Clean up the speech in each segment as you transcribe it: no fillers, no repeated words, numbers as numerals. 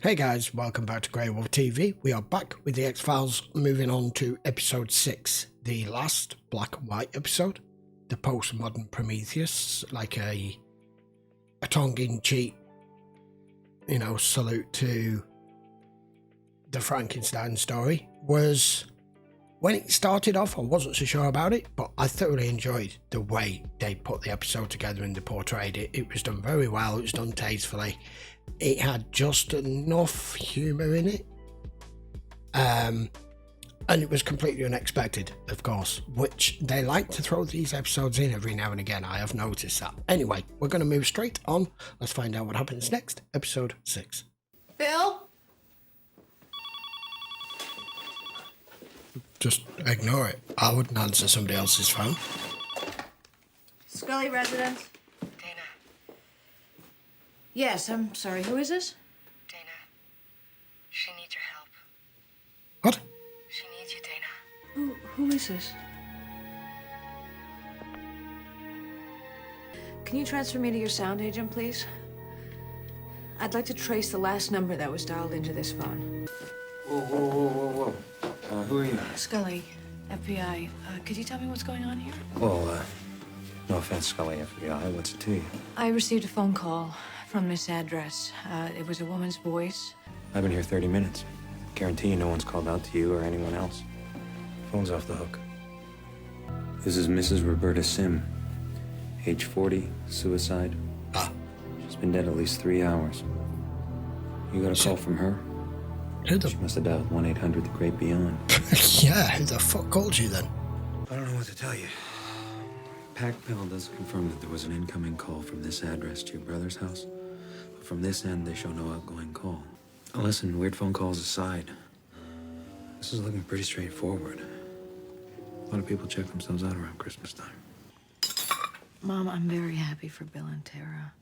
Hey guys, welcome back to GreyWolf TV. We are back with the X-Files, moving on to episode 6, the last black and white episode, the postmodern Prometheus, like a tongue-in-cheek, salute to the Frankenstein story. Was, when it started off, I wasn't so sure about it, but I thoroughly enjoyed the way they put the episode together and they portrayed it. It was done very well, it was done tastefully. It had just enough humour in it, and it was completely unexpected, of course, which they like to throw these episodes in every now and again. I have noticed that. Anyway, we're going to move straight on. Let's find out what happens next. Episode 6. Bill? Just ignore it. I wouldn't answer somebody else's phone. Scully residence? Dana. Yes, I'm sorry. Who is this? Dana. She needs your help. What? She needs you, Dana. Who is this? Can you transfer me to your sound agent, please? I'd like to trace the last number that was dialed into this phone. Whoa. Who are you? Scully, FBI. Could you tell me what's going on here? Well, no offense, Scully, FBI. What's it to you? I received a phone call from this address. It was a woman's voice. I've been here 30 minutes. Guarantee you no one's called out to you or anyone else. Phone's off the hook. This is Mrs. Roberta Sim. Age 40, suicide. She's been dead at least 3 hours. You got a call from her? She must have dialed 1-800 The Great Beyond. Yeah, who the fuck called you then? I don't know what to tell you. Packbill does confirm that there was an incoming call from this address to your brother's house. But from this end, they show no outgoing call. Now listen, weird phone calls aside, this is looking pretty straightforward. A lot of people check themselves out around Christmas time. Mom, I'm very happy for Bill and Tara.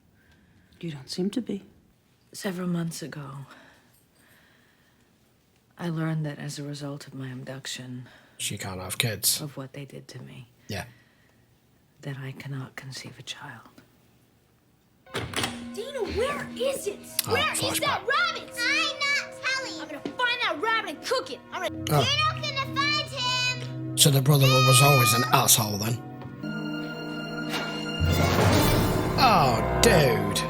You don't seem to be. Several months ago, I learned that as a result of my abduction, She can't have kids. of what they did to me, Yeah. that I cannot conceive a child. Dana, where is it? Where is flashback. that rabbit? I'm not telling. I'm gonna find that rabbit and cook it. You're not gonna find him. So the brother was always an asshole then. Oh, dude.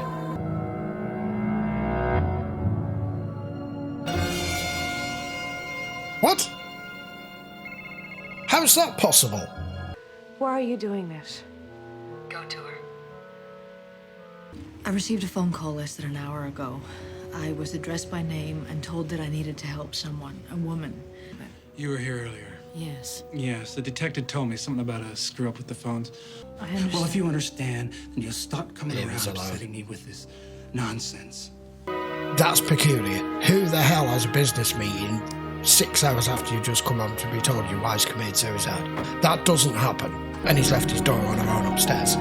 What? How is that possible? Why are you doing this? Go to her. I received a phone call less than an hour ago. I was addressed by name and told that I needed to help someone, a woman. You were here earlier. Yes, Yes, the detective told me something about a screw up with the phones. I understand. Well, if you understand, then you'll stop coming Leave around us alone. upsetting me with this nonsense. That's peculiar. Who the hell has a business meeting 6 hours after you just come home to be told your wife's committed suicide? That doesn't happen. And he's left his daughter on her own upstairs.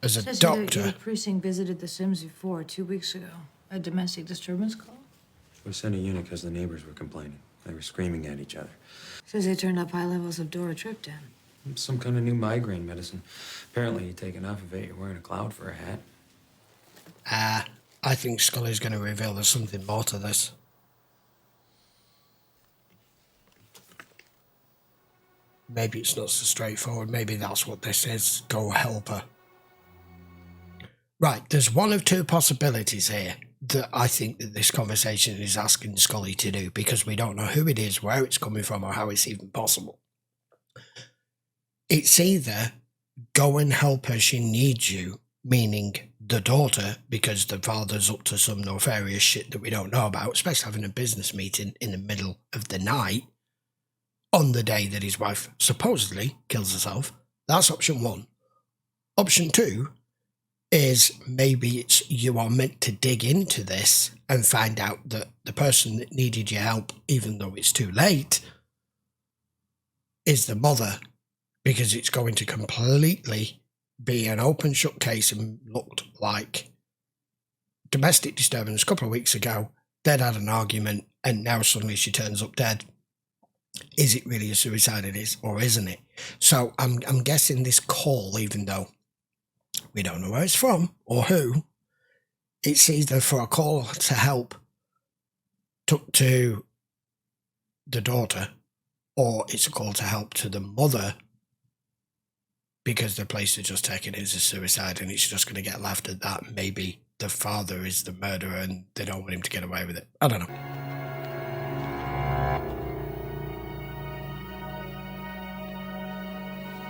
As a Says doctor. The precinct visited the Sims before 2 weeks ago. A domestic disturbance call. We sent a unit because the neighbors were complaining. They were screaming at each other. Says they turned up high levels of Duratriptan. Some kind of new migraine medicine. Apparently, you take enough of it, you're wearing a cloud for a hat. I think Scully's going to reveal there's something more to this. Maybe it's not so straightforward. Maybe that's what this is. Go help her. Right, there's one of two possibilities here that I think that this conversation is asking Scully to do, because we don't know who it is, where it's coming from, or how it's even possible. It's either go and help her, she needs you, meaning the daughter, because the father's up to some nefarious shit that we don't know about, especially having a business meeting in the middle of the night on the day that his wife supposedly kills herself. That's option one. Option two is maybe it's you are meant to dig into this and find out that the person that needed your help, even though it's too late, is the mother, because it's going to completely be an open shut case and looked like domestic disturbance a couple of weeks ago. They'd had an argument and now suddenly she turns up dead. Is it really a suicide? It is, or isn't it? So I'm guessing this call, even though we don't know where it's from or who, it's either for a call to help to the daughter, or it's a call to help to the mother because the police are just taking it as a suicide and it's just going to get left at that. Maybe the father is the murderer and they don't want him to get away with it. I don't know.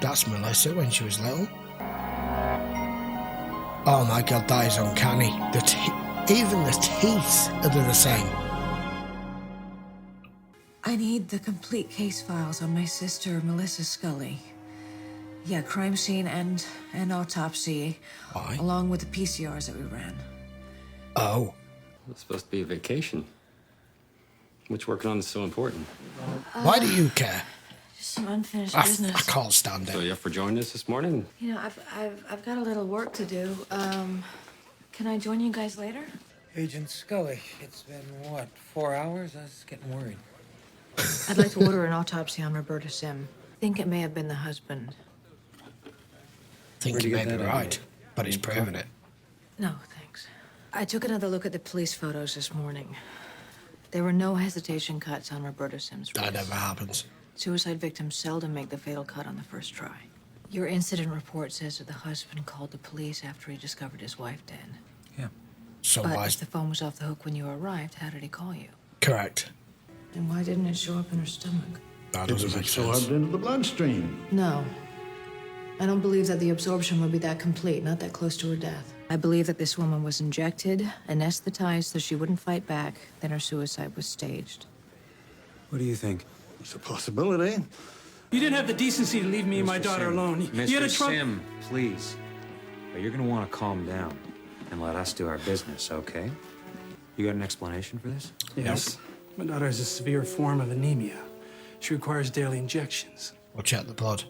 That's Melissa when she was little. Oh my god, that is uncanny. Even the teeth are the same. I need the complete case files on my sister, Melissa Scully. Yeah, crime scene and autopsy. Why? Along with the PCRs that we ran. Oh. It's supposed to be a vacation. Which working on is so important. Why do you care? Just some unfinished I business. can't stand So it. you up for joining us this morning? You know, I've got a little work to do. Can I join you guys later? Agent Scully, it's been, what, 4 hours? I was getting worried. I'd like to order an autopsy on Roberta Sim. I think it may have been the husband. I think Where'd you you may get be that right, but he's proven it. No, thanks. I took another look at the police photos this morning. There were no hesitation cuts on Roberta Sim's That wrist. never happens. Suicide victims seldom make the fatal cut on the first try. Your incident report says that the husband called the police after he discovered his wife dead. Yeah. So But why? if the phone was off the hook when you arrived, how did he call you? Correct. And why didn't it show up in her stomach? That It doesn't was make absorbed sense. into the bloodstream. No. I don't believe that the absorption would be that complete, not that close to her death. I believe that this woman was injected, anesthetized so she wouldn't fight back, then her suicide was staged. What do you think? It's a possibility. You didn't have the decency to leave me and my daughter alone. You had a Mr. trunk. Sim, please. But you're gonna want to calm down and let us do our business, okay? You got an explanation for this? Yes. My daughter has a severe form of anemia. She requires daily injections. We'll check the blood.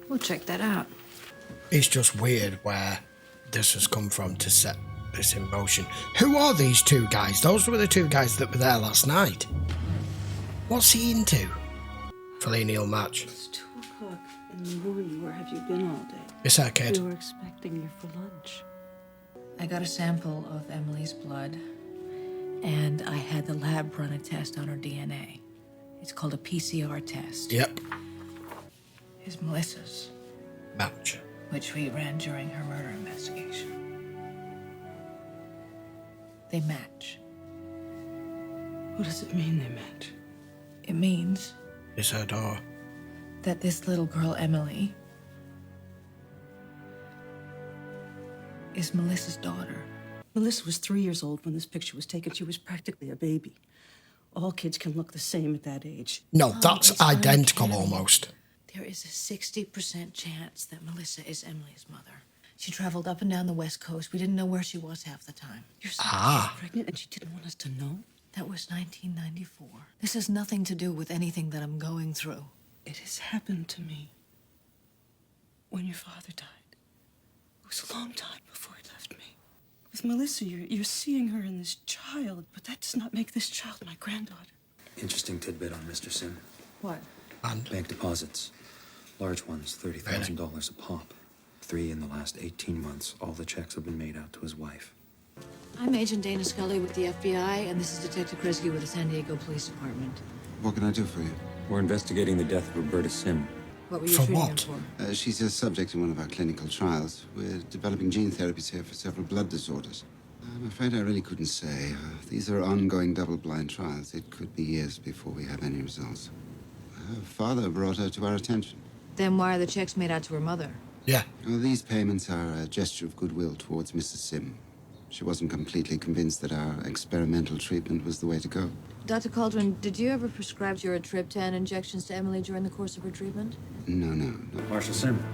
We'll check that out. It's just weird where this has come from to set this in motion. Who are these two guys? Those were the two guys that were there last night. What's he into? Fellini will match. It's 2 o'clock in the morning. Where have you been all day? It's her kid. We were expecting you for lunch. I got a sample of Emily's blood, and I had the lab run a test on her DNA. It's called a PCR test. Yep. It's Melissa's, Match. which we ran during her murder investigation. They match. What does it mean they match? It means It's her daughter. that this little girl, Emily, is Melissa's daughter. Melissa was 3 years old when this picture was taken. She was practically a baby. All kids can look the same at that age. No, that's it's identical uncanny. almost. There is a 60% chance that Melissa is Emily's mother. She traveled up and down the West Coast. We didn't know where she was half the time. Your sister Ah. was pregnant and she didn't want us to know? That was 1994. This has nothing to do with anything that I'm going through. It has happened to me when your father died. It was a long time before he left me. With Melissa, you're seeing her in this child, but that does not make this child my granddaughter. Interesting tidbit on Mr. Sim. What? And Bank deposits. Large ones, $30,000 a pop. 3 in the last 18 months. All the checks have been made out to his wife. I'm Agent Dana Scully with the FBI, and this is Detective Kresge with the San Diego Police Department. What can I do for you? We're investigating the death of Roberta Sim. What were you For treating what? her for? She's a subject in one of our clinical trials. We're developing gene therapies here for several blood disorders. I'm afraid I really couldn't say. These are ongoing double-blind trials. It could be years before we have any results. Her father brought her to our attention. Then why are the checks made out to her mother? yeah, Well, these payments are a gesture of goodwill towards Mrs. Sim. She wasn't completely convinced that our experimental treatment was the way to go. Dr. Cauldron, did you ever prescribe triptan injections to Emily during the course of her treatment? No. Marshal Sim,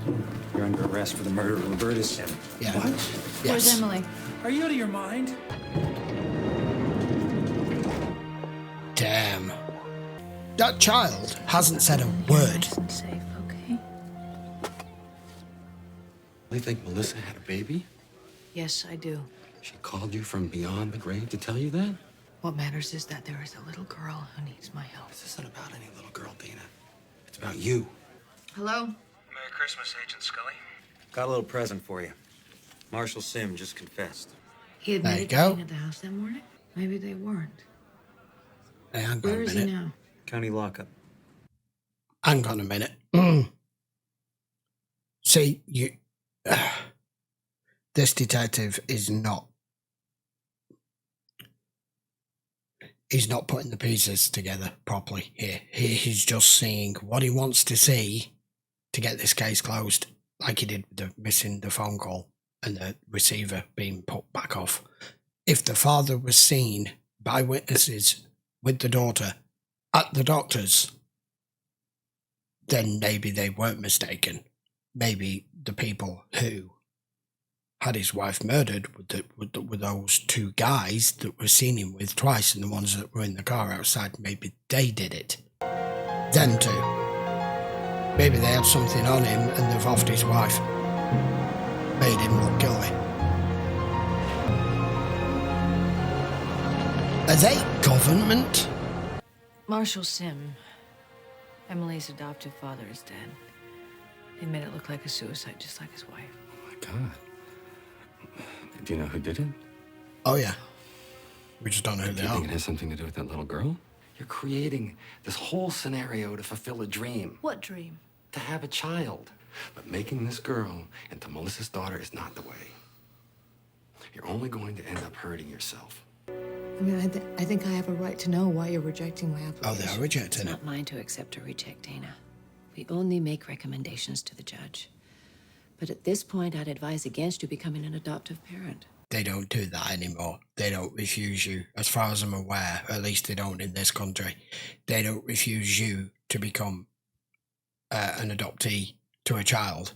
you're under arrest for the murder of Roberta Sim. yeah. What? Where's Yes. Emily? Are you out of your mind? Damn. That child hasn't said a word. Nice and safe, okay? You think Melissa had a baby? Yes, I do. She called you from beyond the grave to tell you that? What matters is that there is a little girl who needs my help. This isn't about any little girl, Dana. It's about you. Hello? Merry Christmas, Agent Scully. Got a little present for you. Marshal Sim just confessed. He There you admitted to go. being at the house that morning? Maybe they weren't. Hey, hang on Where a is he minute. now? County lockup. Hang on a minute. See, you. This detective is not. He's not putting the pieces together properly here. He's just seeing what he wants to see to get this case closed, like he did with the missing the phone call and the receiver being put back off. If the father was seen by witnesses with the daughter at the doctor's, then maybe they weren't mistaken. Maybe the people who had his wife murdered were those two guys that were seen him with twice, and the ones that were in the car outside, maybe they did it. Them two. Maybe they had something on him and they've offed his wife. Made him look guilty. Are they government? Marshall Sim, Emily's adoptive father, is dead. They made it look like a suicide, just like his wife. Oh my God. Do you know who did it? Oh, yeah. We just don't know who Do they you are. think it has something to do with that little girl? You're creating this whole scenario to fulfill a dream. What dream? To have a child. But making this girl into Melissa's daughter is not the way. You're only going to end up hurting yourself. I mean, I think I have a right to know why you're rejecting my application. Oh, they are rejecting It's it. not mine to accept or reject, Dana. We only make recommendations to the judge. But at this point, I'd advise against you becoming an adoptive parent. They don't do that anymore. They don't refuse you. As far as I'm aware, at least they don't in this country. They don't refuse you to become an adoptee to a child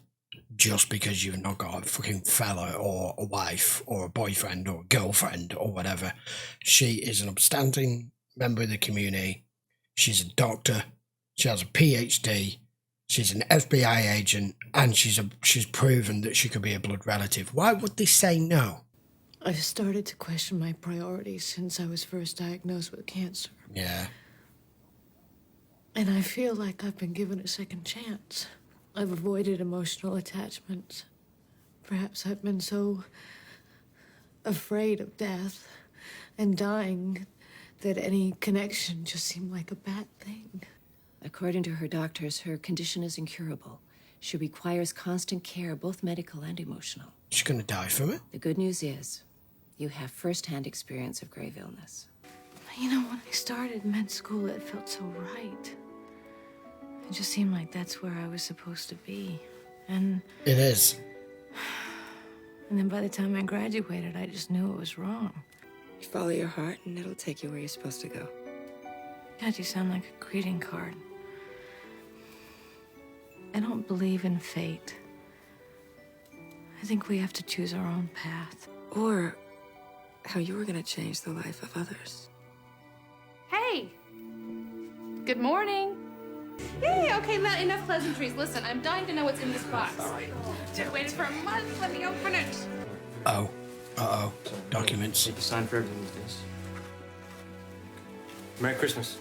just because you've not got a fucking fella or a wife or a boyfriend or a girlfriend or whatever. She is an upstanding member of the community. She's a doctor. She has a PhD. She's an FBI agent, and she's proven that she could be a blood relative. Why would they say no? I've started to question my priorities since I was first diagnosed with cancer. Yeah. And I feel like I've been given a second chance. I've avoided emotional attachments. Perhaps I've been so afraid of death and dying that any connection just seemed like a bad thing. According to her doctors, her condition is incurable. She requires constant care, both medical and emotional. She's going to die from it? The good news is, you have first-hand experience of grave illness. You know, when I started med school, it felt so right. It just seemed like that's where I was supposed to be. And It is. then by the time I graduated, I just knew it was wrong. You follow your heart, and it'll take you where you're supposed to go. God, you sound like a greeting card. I don't believe in fate. I think we have to choose our own path. Or how you were gonna change the life of others. Hey! Good morning. Hey, okay, enough pleasantries. Listen, I'm dying to know what's in this box. I've waited for a month. Let me open it. Oh. Uh-oh. Documents. Need to sign for everything these days. Merry Christmas.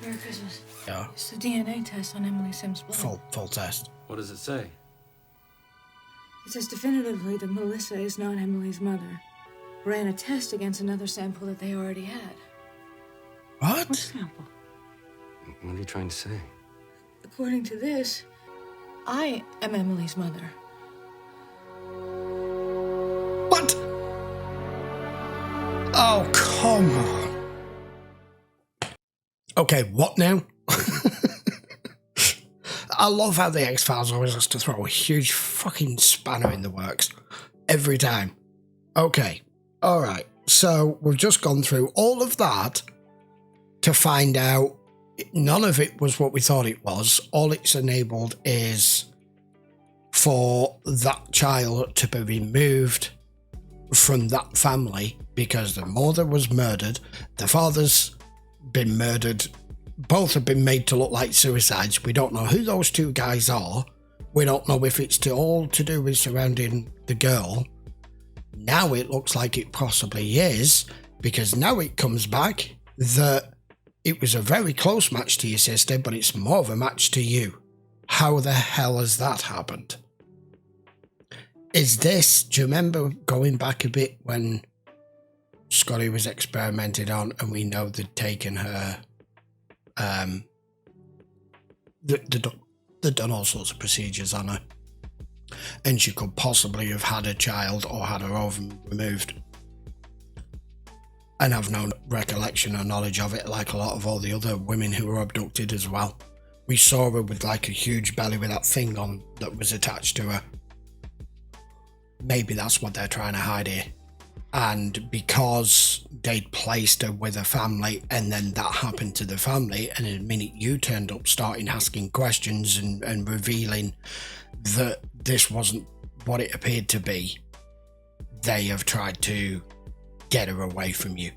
Merry Christmas. Yeah. It's the DNA test on Emily Sim's blood. Full test. What does it say? It says definitively that Melissa is not Emily's mother. Ran a test against another sample that they already had. What? What sample? What are you trying to say? According to this, I am Emily's mother. What? Oh, come on. Okay, what now? I love how the X-Files always has to throw a huge fucking spanner in the works. Every time. Okay, alright. So, we've just gone through all of that to find out none of it was what we thought it was. All it's enabled is for that child to be removed from that family because the mother was murdered, the father's been murdered, both have been made to look like suicides. We don't know who those two guys are. We don't know if it's all to do with surrounding the girl. Now it looks like it possibly is, because now it comes back that it was a very close match to your sister, but it's more of a match to you. How the hell has that happened? Is this, do you remember going back a bit when Scully was experimented on, and we know they'd taken her. They'd done all sorts of procedures on her, and she could possibly have had a child or had her ovum removed, and have no recollection or knowledge of it, like a lot of all the other women who were abducted as well. We saw her with like a huge belly with that thing on that was attached to her. Maybe that's what they're trying to hide here. And because they'd placed her with a family, and then that happened to the family, and in a minute you turned up starting asking questions and revealing that this wasn't what it appeared to be, they have tried to get her away from you.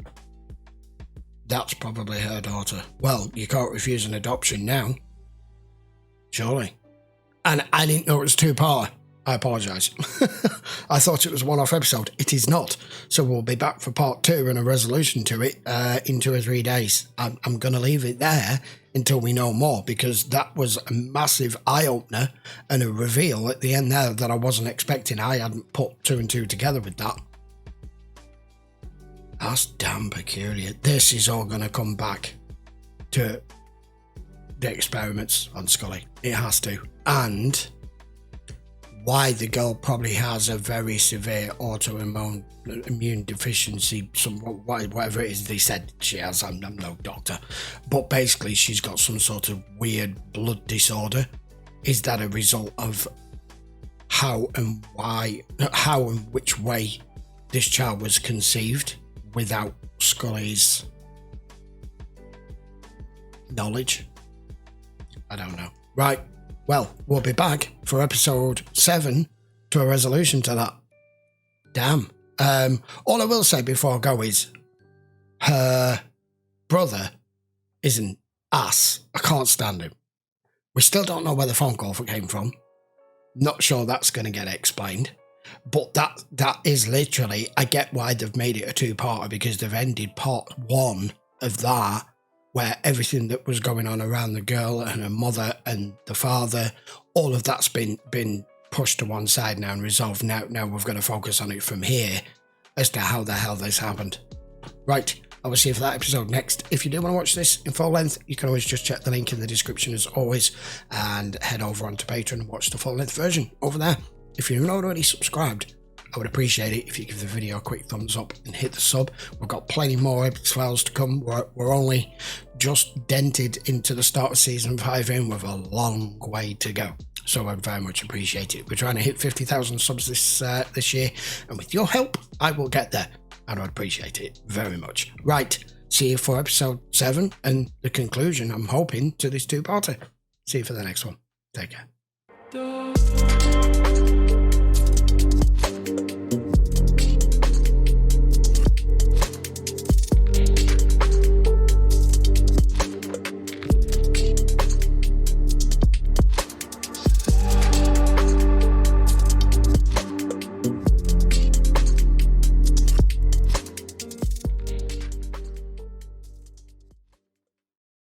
That's probably her daughter. Well, you can't refuse an adoption now. Surely. And I didn't know it was two-part. I apologise. I thought it was a one-off episode. It is not. So we'll be back for part 2 and a resolution to it in 2 or 3 days. I'm going to leave it there until we know more, because that was a massive eye-opener and a reveal at the end there that I wasn't expecting. I hadn't put 2 and 2 together with that. That's damn peculiar. This is all going to come back to the experiments on Scully. It has to. And why the girl probably has a very severe autoimmune deficiency, whatever it is they said she has. I'm no doctor, but basically she's got some sort of weird blood disorder. Is that a result of how and which way this child was conceived without Scully's knowledge? I don't know. Right. Well, we'll be back for episode 7 to a resolution to that. Damn. All I will say before I go is her brother is an ass. I can't stand him. We still don't know where the phone call came from. Not sure that's going to get explained. But that is literally, I get why they've made it a 2-parter, because they've ended part 1 of that, where everything that was going on around the girl and her mother and the father, all of that's been pushed to one side now and resolved. Now we've got to focus on it from here as to how the hell this happened. Right, I will see you for that episode next. If you do want to watch this in full length, you can always just check the link in the description as always, and head over onto Patreon and watch the full length version over there. If you're not already subscribed, I would appreciate it if you give the video a quick thumbs up and hit the sub. We've got plenty more episodes to come. We're only just dented into the start of season 5 in, with a long way to go. So I'd very much appreciate it. We're trying to hit 50,000 subs this year, and with your help, I will get there. And I'd appreciate it very much. Right, see you for episode 7 and the conclusion, I'm hoping, to this 2-parter. See you for the next one. Take care.